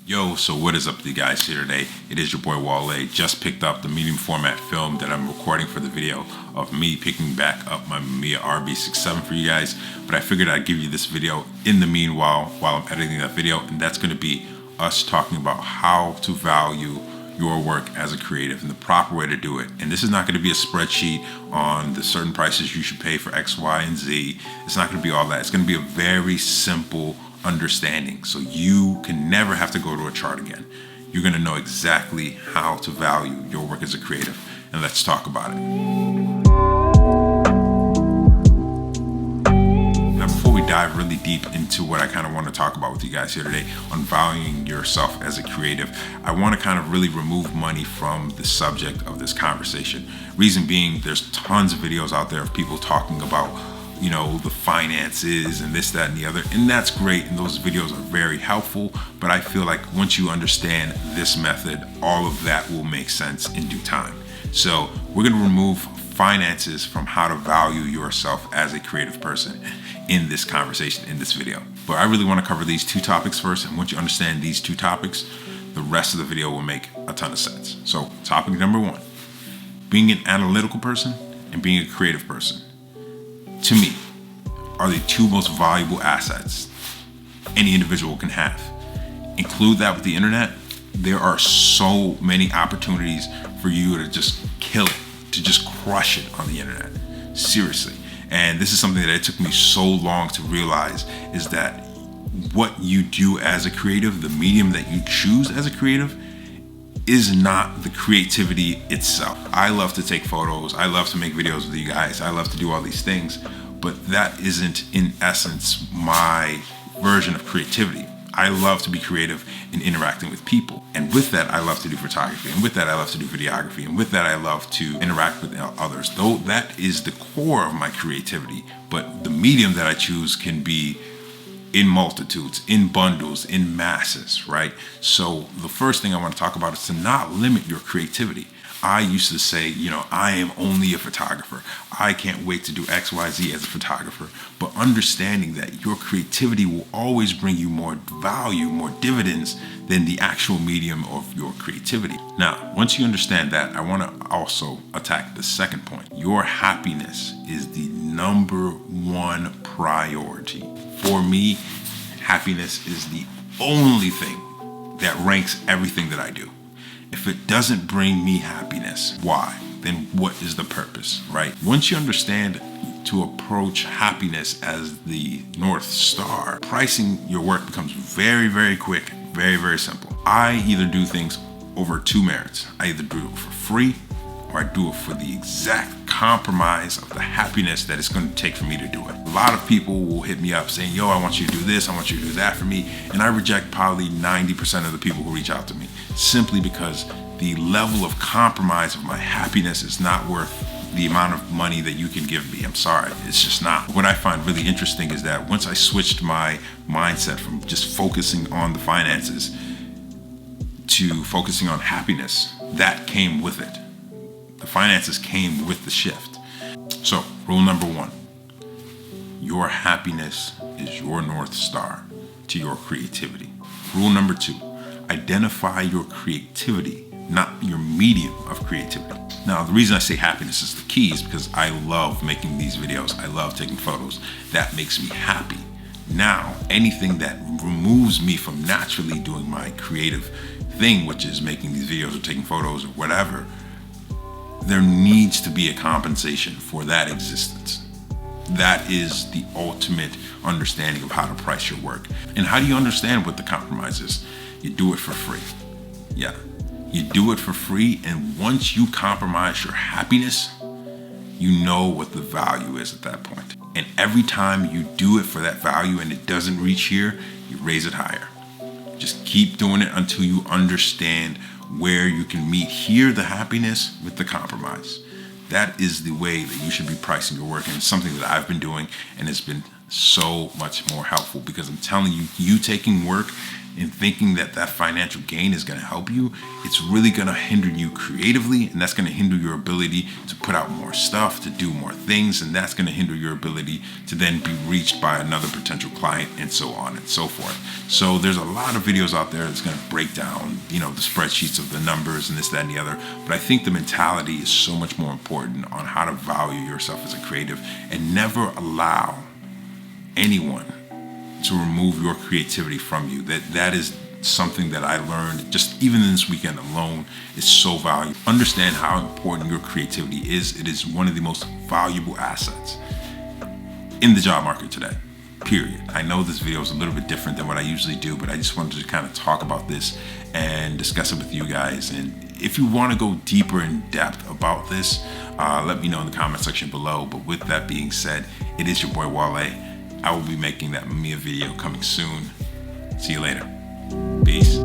Yo, so what is up with you guys here today? It is your boy Wale. Just picked up the medium format film that I'm recording for the video of me picking back up my Mamiya RB67 for you guys. But I figured I'd give you this video in the meanwhile while I'm editing that video, and that's going to be us talking about how to value your work as a creative and the proper way to do it. And this is not going to be a spreadsheet on the certain prices you should pay for X, Y, and Z. It's not going to be all that. It's going to be a very simple understanding, so you can never have to go to a chart again. You're going to know exactly how to value your work as a creative, and let's talk about it. Now, before we dive really deep into what I kind of want to talk about with you guys here today on valuing yourself as a creative, I want to kind of really remove money from the subject of this conversation. Reason being, there's tons of videos out there of people talking about the finances and this, that, and the other. And that's great. And those videos are very helpful. But I feel like once you understand this method, all of that will make sense in due time. So we're going to remove finances from how to value yourself as a creative person in this conversation, in this video. But I really want to cover these two topics first. And once you understand these two topics, the rest of the video will make a ton of sense. So topic number one, being an analytical person and being a creative person, to me, are the two most valuable assets any individual can have. Include that with the internet, there are so many opportunities for you to just kill it, to just crush it on the internet. Seriously. And this is something that it took me so long to realize, is that what you do as a creative, the medium that you choose as a creative, is not the creativity itself. I love to take photos. I love to make videos with you guys. I love to do all these things, but that isn't in essence my version of creativity. I love to be creative in interacting with people. And with that, I love to do photography. And with that, I love to do videography. And with that, I love to interact with others. Though that is the core of my creativity, but the medium that I choose can be in multitudes, in bundles, in masses, right? So the first thing I want to talk about is to not limit your creativity. I used to say, I am only a photographer. I can't wait to do X, Y, Z as a photographer. But understanding that your creativity will always bring you more value, more dividends than the actual medium of your creativity. Now, once you understand that, I want to also attack the second point. Your happiness is the number one priority. For me, happiness is the only thing that ranks everything that I do. If it doesn't bring me happiness, why? Then what is the purpose, right? Once you understand to approach happiness as the North Star, pricing your work becomes very, very quick, very, very simple. I either do things over two merits. I either do it for free, or I do it for the exact compromise of the happiness that it's going to take for me to do it. A lot of people will hit me up saying, yo, I want you to do this, I want you to do that for me. And I reject probably 90% of the people who reach out to me, simply because the level of compromise of my happiness is not worth the amount of money that you can give me. I'm sorry, it's just not. What I find really interesting is that once I switched my mindset from just focusing on the finances to focusing on happiness, that came with it. The finances came with the shift. So, rule number one, your happiness is your North Star to your creativity. Rule number two, identify your creativity, not your medium of creativity. Now, the reason I say happiness is the key is because I love making these videos. I love taking photos. That makes me happy. Now, anything that removes me from naturally doing my creative thing, which is making these videos or taking photos or whatever, there needs to be a compensation for that existence. That is the ultimate understanding of how to price your work. And how do you understand what the compromise is? You do it for free. Yeah, you do it for free, and once you compromise your happiness, you know what the value is at that point. And every time you do it for that value and it doesn't reach here, you raise it higher. Just keep doing it until you understand where you can meet here the happiness with the compromise. That is the way that you should be pricing your work, and it's something that I've been doing, and it's been so much more helpful because I'm telling you, you taking work in thinking that that financial gain is going to help you, it's really going to hinder you creatively, and that's going to hinder your ability to put out more stuff, to do more things, and that's going to hinder your ability to then be reached by another potential client, and so on and so forth. So there's a lot of videos out there that's going to break down, the spreadsheets of the numbers and this, that, and the other. But I think the mentality is so much more important on how to value yourself as a creative, and never allow anyone to remove your creativity from you. That is something that I learned just even in this weekend alone is so valuable. Understand how important your creativity is. It is one of the most valuable assets in the job market today, period. I know this video is a little bit different than what I usually do, but I just wanted to kind of talk about this and discuss it with you guys. And if you want to go deeper in depth about this, let me know in the comment section below. But with that being said, it is your boy Wale. I will be making that Mamiya video coming soon. See you later. Peace.